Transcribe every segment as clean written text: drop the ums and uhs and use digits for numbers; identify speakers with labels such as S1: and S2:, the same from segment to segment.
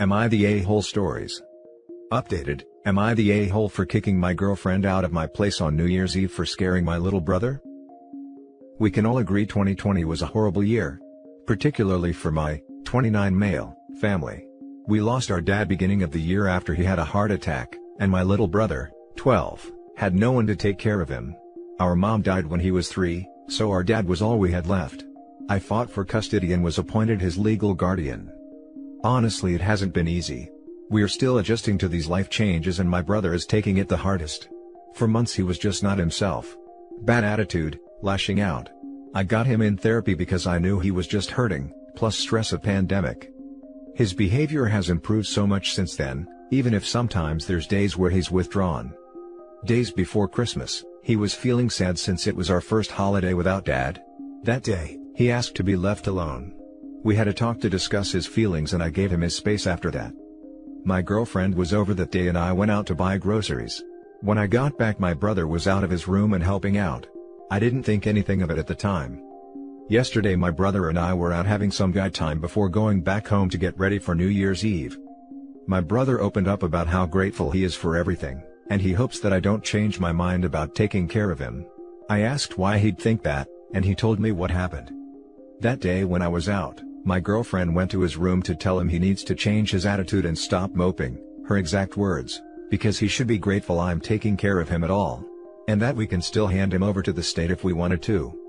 S1: Am I the a-hole stories? Updated, am I the a-hole for kicking my girlfriend out of my place on New Year's Eve for scaring my little brother? We can all agree 2020 was a horrible year. Particularly for my, 29 male, family. We lost our dad beginning of the year after he had a heart attack, and my little brother, 12, had no one to take care of him. Our mom died when he was 3, so our dad was all we had left. I fought for custody and was appointed his legal guardian. Honestly, it hasn't been easy. We're still adjusting to these life changes and my brother is taking it the hardest. For months he was just not himself. Bad attitude, lashing out. I got him in therapy because I knew he was just hurting, plus stress of pandemic. His behavior has improved so much since then, even if sometimes there's days where he's withdrawn. Days before Christmas, he was feeling sad since it was our first holiday without Dad. That day, he asked to be left alone. We had a talk to discuss his feelings and I gave him his space after that. My girlfriend was over that day and I went out to buy groceries. When I got back, my brother was out of his room and helping out. I didn't think anything of it at the time. Yesterday my brother and I were out having some guy time before going back home to get ready for New Year's Eve. My brother opened up about how grateful he is for everything, and he hopes that I don't change my mind about taking care of him. I asked why he'd think that, and he told me what happened. That day when I was out, my girlfriend went to his room to tell him he needs to change his attitude and stop moping, her exact words, because he should be grateful I'm taking care of him at all. And that we can still hand him over to the state if we wanted to.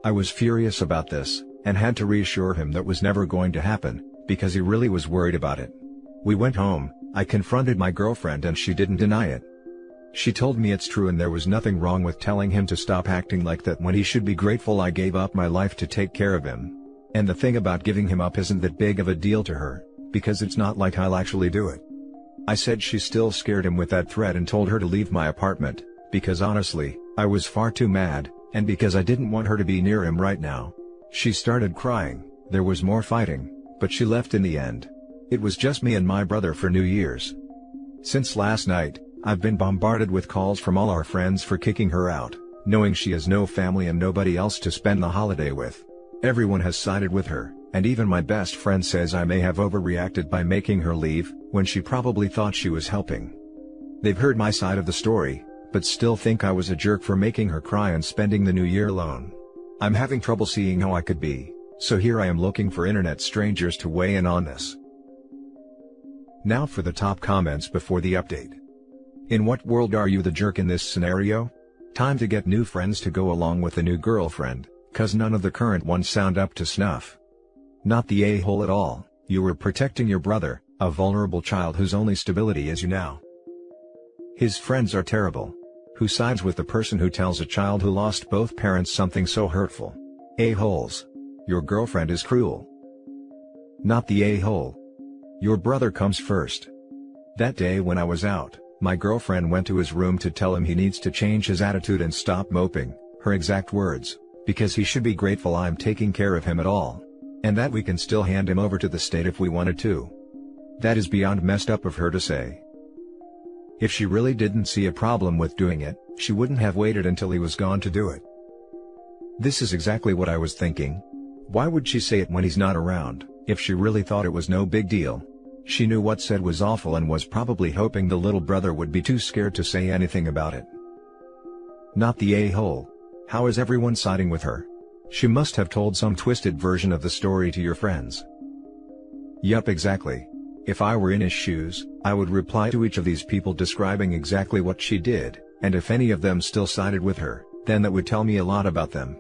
S1: I was furious about this, and had to reassure him that was never going to happen, because he really was worried about it. We went home, I confronted my girlfriend and she didn't deny it. She told me it's true and there was nothing wrong with telling him to stop acting like that when he should be grateful I gave up my life to take care of him. And the thing about giving him up isn't that big of a deal to her, because it's not like I'll actually do it. I said she still scared him with that threat and told her to leave my apartment, because honestly, I was far too mad, and because I didn't want her to be near him right now. She started crying, there was more fighting, but she left in the end. It was just me and my brother for New Year's. Since last night, I've been bombarded with calls from all our friends for kicking her out, knowing she has no family and nobody else to spend the holiday with. Everyone has sided with her, and even my best friend says I may have overreacted by making her leave, when she probably thought she was helping. They've heard my side of the story, but still think I was a jerk for making her cry and spending the new year alone. I'm having trouble seeing how I could be, so here I am looking for internet strangers to weigh in on this. Now for the top comments before the update. In what world are you the jerk in this scenario? Time to get new friends to go along with the new girlfriend, cause none of the current ones sound up to snuff. Not the a-hole at all, you were protecting your brother, a vulnerable child whose only stability is you now. His friends are terrible. Who sides with the person who tells a child who lost both parents something so hurtful? A-holes. Your girlfriend is cruel. Not the a-hole. Your brother comes first. That day when I was out, my girlfriend went to his room to tell him he needs to change his attitude and stop moping, her exact words, because he should be grateful I'm taking care of him at all. And that we can still hand him over to the state if we wanted to. That is beyond messed up of her to say. If she really didn't see a problem with doing it, she wouldn't have waited until he was gone to do it. This is exactly what I was thinking. Why would she say it when he's not around, if she really thought it was no big deal? She knew what said was awful and was probably hoping the little brother would be too scared to say anything about it. Not the a-hole. How is everyone siding with her? She must have told some twisted version of the story to your friends. Yup, exactly. If I were in his shoes, I would reply to each of these people describing exactly what she did, and if any of them still sided with her, then that would tell me a lot about them.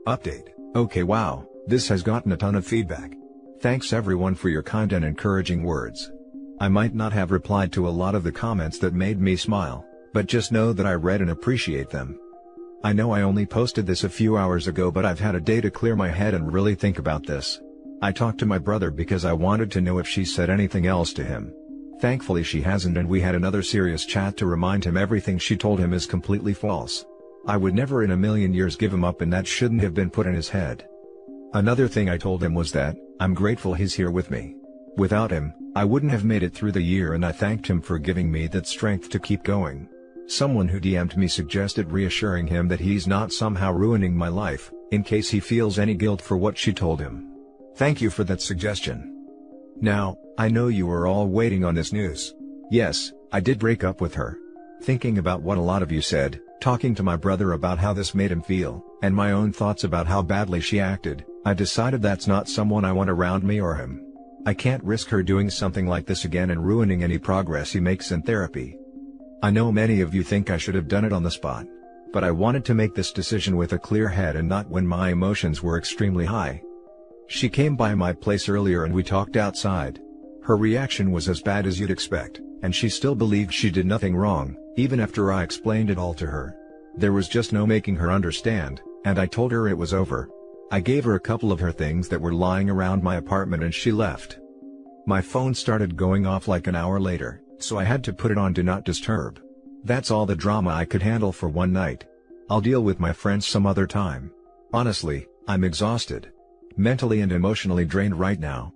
S1: Update. Okay, wow, this has gotten a ton of feedback. Thanks everyone for your kind and encouraging words. I might not have replied to a lot of the comments that made me smile, but just know that I read and appreciate them. I know I only posted this a few hours ago, but I've had a day to clear my head and really think about this. I talked to my brother because I wanted to know if she said anything else to him. Thankfully she hasn't, and we had another serious chat to remind him everything she told him is completely false. I would never in a million years give him up, and that shouldn't have been put in his head. Another thing I told him was that, I'm grateful he's here with me. Without him, I wouldn't have made it through the year, and I thanked him for giving me that strength to keep going. Someone who DM'd me suggested reassuring him that he's not somehow ruining my life, in case he feels any guilt for what she told him. Thank you for that suggestion. Now, I know you are all waiting on this news. Yes, I did break up with her. Thinking about what a lot of you said, talking to my brother about how this made him feel, and my own thoughts about how badly she acted, I decided that's not someone I want around me or him. I can't risk her doing something like this again and ruining any progress he makes in therapy. I know many of you think I should have done it on the spot. But I wanted to make this decision with a clear head and not when my emotions were extremely high. She came by my place earlier and we talked outside. Her reaction was as bad as you'd expect, and she still believed she did nothing wrong, even after I explained it all to her. There was just no making her understand, and I told her it was over. I gave her a couple of her things that were lying around my apartment and she left. My phone started going off like an hour later, so I had to put it on Do Not Disturb. That's all the drama I could handle for one night. I'll deal with my friends some other time. Honestly, I'm exhausted. Mentally and emotionally drained right now.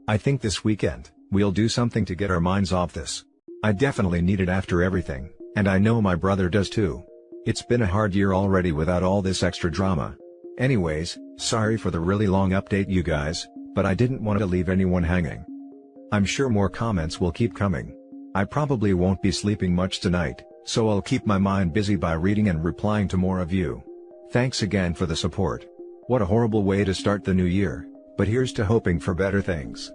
S1: I think this weekend, we'll do something to get our minds off this. I definitely need it after everything, and I know my brother does too. It's been a hard year already without all this extra drama. Anyways, sorry for the really long update you guys, but I didn't want to leave anyone hanging. I'm sure more comments will keep coming. I probably won't be sleeping much tonight, so I'll keep my mind busy by reading and replying to more of you. Thanks again for the support. What a horrible way to start the new year, but here's to hoping for better things.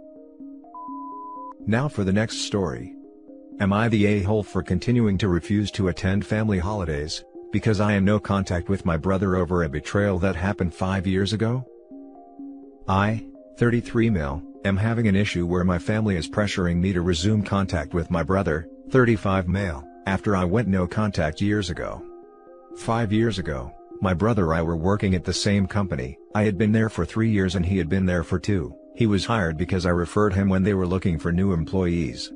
S1: Now for the next story. Am I the a-hole for continuing to refuse to attend family holidays, because I am no contact with my brother over a betrayal that happened 5 years ago? I, 33 male, am having an issue where my family is pressuring me to resume contact with my brother, 35 male, after I went no contact years ago. 5 years ago, my brother and I were working at the same company. I had been there for 3 years and he had been there for 2. He was hired because I referred him when they were looking for new employees.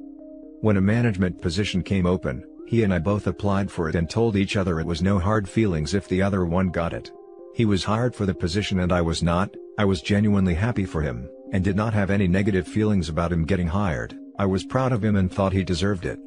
S1: When a management position came open, he and I both applied for it and told each other it was no hard feelings if the other one got it. He was hired for the position and I was not. I was genuinely happy for him, and did not have any negative feelings about him getting hired. I was proud of him and thought he deserved it.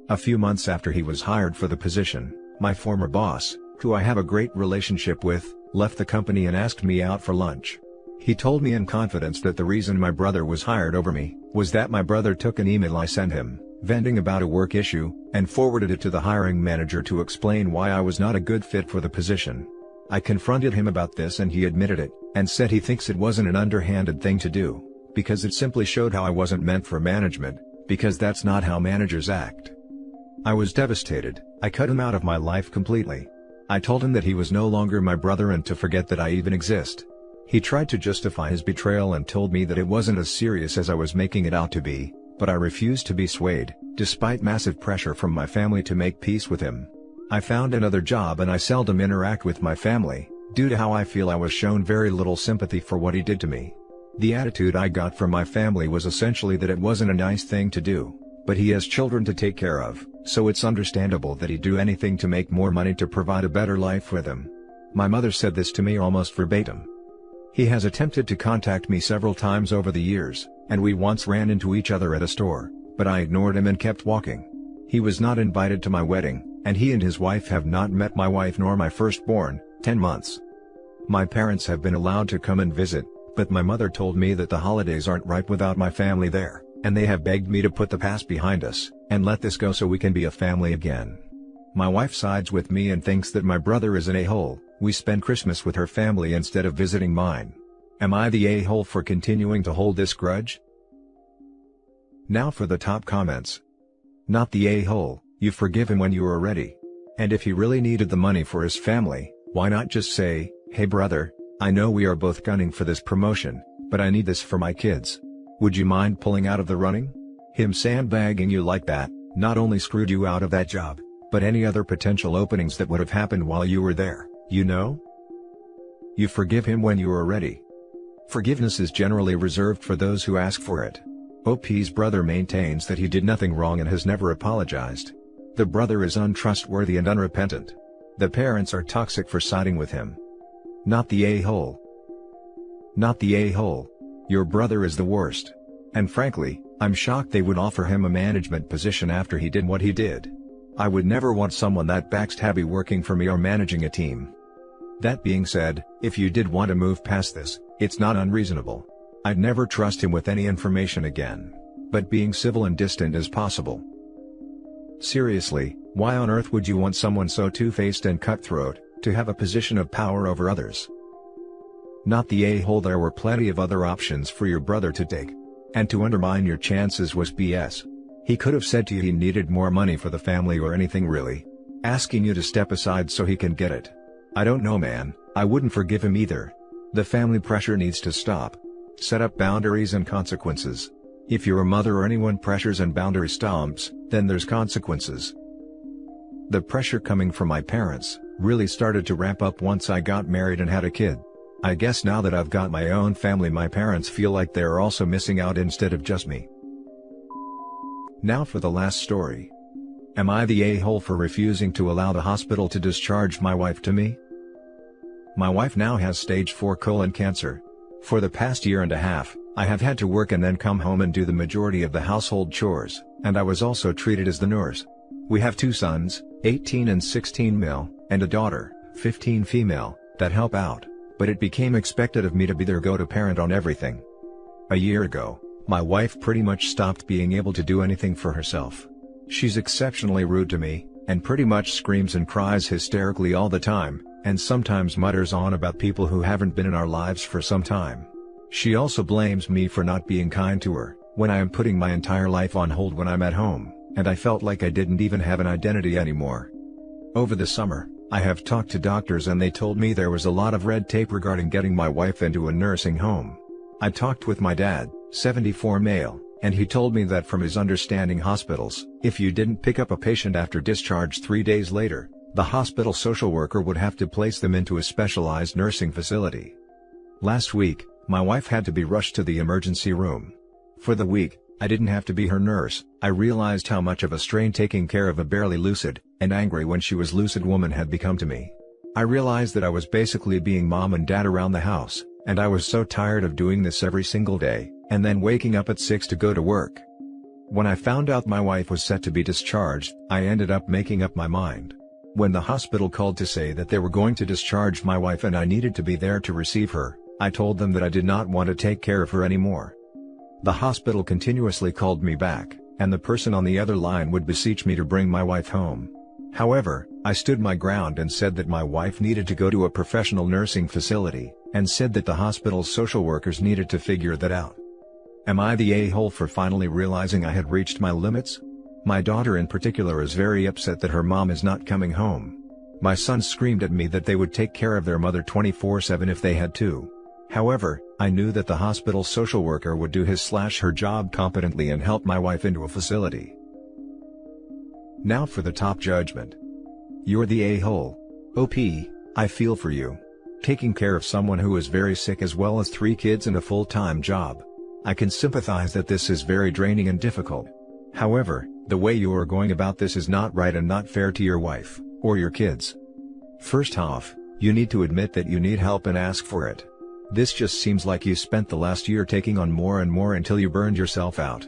S1: A few months after he was hired for the position, my former boss, who I have a great relationship with, left the company and asked me out for lunch. He told me in confidence that the reason my brother was hired over me, was that my brother took an email I sent him, venting about a work issue, and forwarded it to the hiring manager to explain why I was not a good fit for the position. I confronted him about this and he admitted it, and said he thinks it wasn't an underhanded thing to do, because it simply showed how I wasn't meant for management, because that's not how managers act. I was devastated. I cut him out of my life completely. I told him that he was no longer my brother and to forget that I even exist. He tried to justify his betrayal and told me that it wasn't as serious as I was making it out to be, but I refused to be swayed, despite massive pressure from my family to make peace with him. I found another job and I seldom interact with my family, due to how I feel I was shown very little sympathy for what he did to me. The attitude I got from my family was essentially that it wasn't a nice thing to do, but he has children to take care of, so it's understandable that he'd do anything to make more money to provide a better life with him. My mother said this to me almost verbatim. He has attempted to contact me several times over the years, and we once ran into each other at a store, but I ignored him and kept walking. He was not invited to my wedding, and he and his wife have not met my wife nor my firstborn, 10 months. My parents have been allowed to come and visit, but my mother told me that the holidays aren't right without my family there, and they have begged me to put the past behind us, and let this go so we can be a family again. My wife sides with me and thinks that my brother is an a-hole. We spend Christmas with her family instead of visiting mine. Am I the a-hole for continuing to hold this grudge? Now for the top comments. Not the a-hole, you forgive him when you are ready. And if he really needed the money for his family, why not just say, hey brother, I know we are both gunning for this promotion, but I need this for my kids. Would you mind pulling out of the running? Him sandbagging you like that, not only screwed you out of that job, but any other potential openings that would have happened while you were there, you know? You forgive him when you are ready. Forgiveness is generally reserved for those who ask for it. OP's brother maintains that he did nothing wrong and has never apologized. The brother is untrustworthy and unrepentant. The parents are toxic for siding with him. Not the a-hole. Not the a-hole. Your brother is the worst. And frankly, I'm shocked they would offer him a management position after he did what he did. I would never want someone that backstabby working for me or managing a team. That being said, if you did want to move past this, it's not unreasonable. I'd never trust him with any information again. But being civil and distant is possible. Seriously, why on earth would you want someone so two-faced and cutthroat, to have a position of power over others? Not the a-hole. There were plenty of other options for your brother to take. And to undermine your chances was BS. He could have said to you he needed more money for the family or anything really. Asking you to step aside so he can get it. I don't know, man, I wouldn't forgive him either. The family pressure needs to stop. Set up boundaries and consequences. If your mother or anyone pressures and boundary stomps, then there's consequences. The pressure coming from my parents really started to ramp up once I got married and had a kid. I guess now that I've got my own family, my parents feel like they're also missing out instead of just me. Now for the last story. Am I the a-hole for refusing to allow the hospital to discharge my wife to me? My wife now has stage 4 colon cancer. For the past year and a half, I have had to work and then come home and do the majority of the household chores, and I was also treated as the nurse. We have 2 sons, 18 and 16 male, and a daughter, 15 female, that help out, but it became expected of me to be their go-to parent on everything. A year ago, my wife pretty much stopped being able to do anything for herself. She's exceptionally rude to me, and pretty much screams and cries hysterically all the time, and sometimes mutters on about people who haven't been in our lives for some time. She also blames me for not being kind to her, when I am putting my entire life on hold when I'm at home, and I felt like I didn't even have an identity anymore. Over the summer, I have talked to doctors and they told me there was a lot of red tape regarding getting my wife into a nursing home. I talked with my dad, 74 male, and he told me that from his understanding hospitals, if you didn't pick up a patient after discharge 3 days later, the hospital social worker would have to place them into a specialized nursing facility. Last week, my wife had to be rushed to the emergency room. For the week, I didn't have to be her nurse. I realized how much of a strain taking care of a barely lucid, and angry when she was lucid woman had become to me. I realized that I was basically being mom and dad around the house, and I was so tired of doing this every single day, and then waking up at 6 to go to work. When I found out my wife was set to be discharged, I ended up making up my mind. When the hospital called to say that they were going to discharge my wife and I needed to be there to receive her, I told them that I did not want to take care of her anymore. The hospital continuously called me back, and the person on the other line would beseech me to bring my wife home. However, I stood my ground and said that my wife needed to go to a professional nursing facility, and said that the hospital's social workers needed to figure that out. Am I the a-hole for finally realizing I had reached my limits? My daughter in particular is very upset that her mom is not coming home. My sons screamed at me that they would take care of their mother 24/7 if they had to. However, I knew that the hospital social worker would do his/her job competently and help my wife into a facility. Now for the top judgment. You're the a-hole. OP, I feel for you. Taking care of someone who is very sick as well as 3 kids and a full-time job. I can sympathize that this is very draining and difficult. However, the way you are going about this is not right and not fair to your wife, or your kids. First off, you need to admit that you need help and ask for it. This just seems like you spent the last year taking on more and more until you burned yourself out.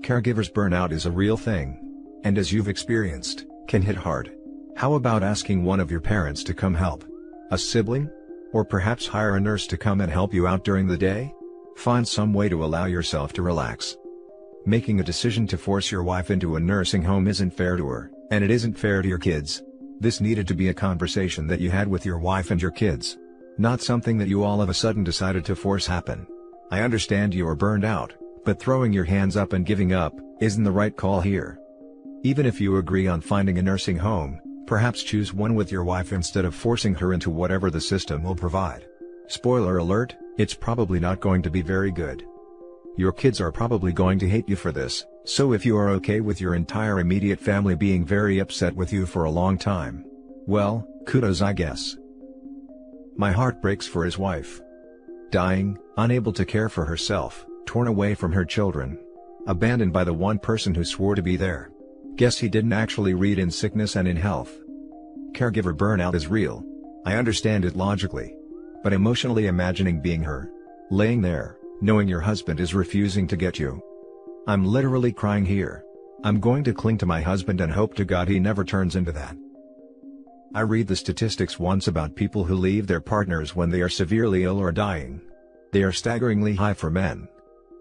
S1: Caregivers burnout is a real thing. And as you've experienced, can hit hard. How about asking one of your parents to come help? A sibling? Or perhaps hire a nurse to come and help you out during the day? Find some way to allow yourself to relax. Making a decision to force your wife into a nursing home isn't fair to her, and it isn't fair to your kids. This needed to be a conversation that you had with your wife and your kids. Not something that you all of a sudden decided to force happen. I understand you are burned out, but throwing your hands up and giving up isn't the right call here. Even if you agree on finding a nursing home, perhaps choose one with your wife instead of forcing her into whatever the system will provide. Spoiler alert, it's probably not going to be very good. Your kids are probably going to hate you for this, so if you are okay with your entire immediate family being very upset with you for a long time, well, kudos I guess. My heart breaks for his wife. Dying, unable to care for herself, torn away from her children. Abandoned by the one person who swore to be there. Guess he didn't actually read in sickness and in health. Caregiver burnout is real. I understand it logically. But emotionally imagining being her. Laying there, knowing your husband is refusing to get you. I'm literally crying here. I'm going to cling to my husband and hope to God he never turns into that. I read the statistics once about people who leave their partners when they are severely ill or dying. They are staggeringly high for men.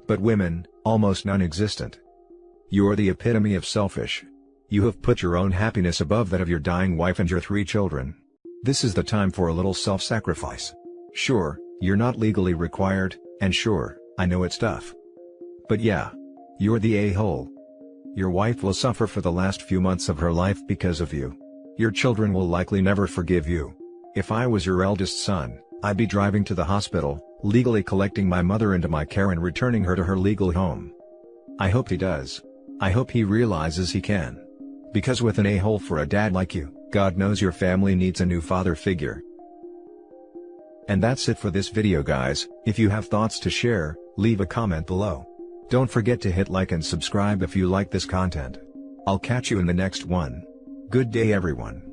S1: But women, almost non-existent. You are the epitome of selfish. You have put your own happiness above that of your dying wife and your 3 children. This is the time for a little self-sacrifice. Sure, you're not legally required, and sure, I know it's tough. But yeah, you're the a-hole. Your wife will suffer for the last few months of her life because of you. Your children will likely never forgive you. If I was your eldest son, I'd be driving to the hospital, legally collecting my mother into my care and returning her to her legal home. I hope he does. I hope he realizes he can. Because with an a-hole for a dad like you, God knows your family needs a new father figure. And that's it for this video, guys. If you have thoughts to share, leave a comment below. Don't forget to hit like and subscribe if you like this content. I'll catch you in the next one. Good day, everyone.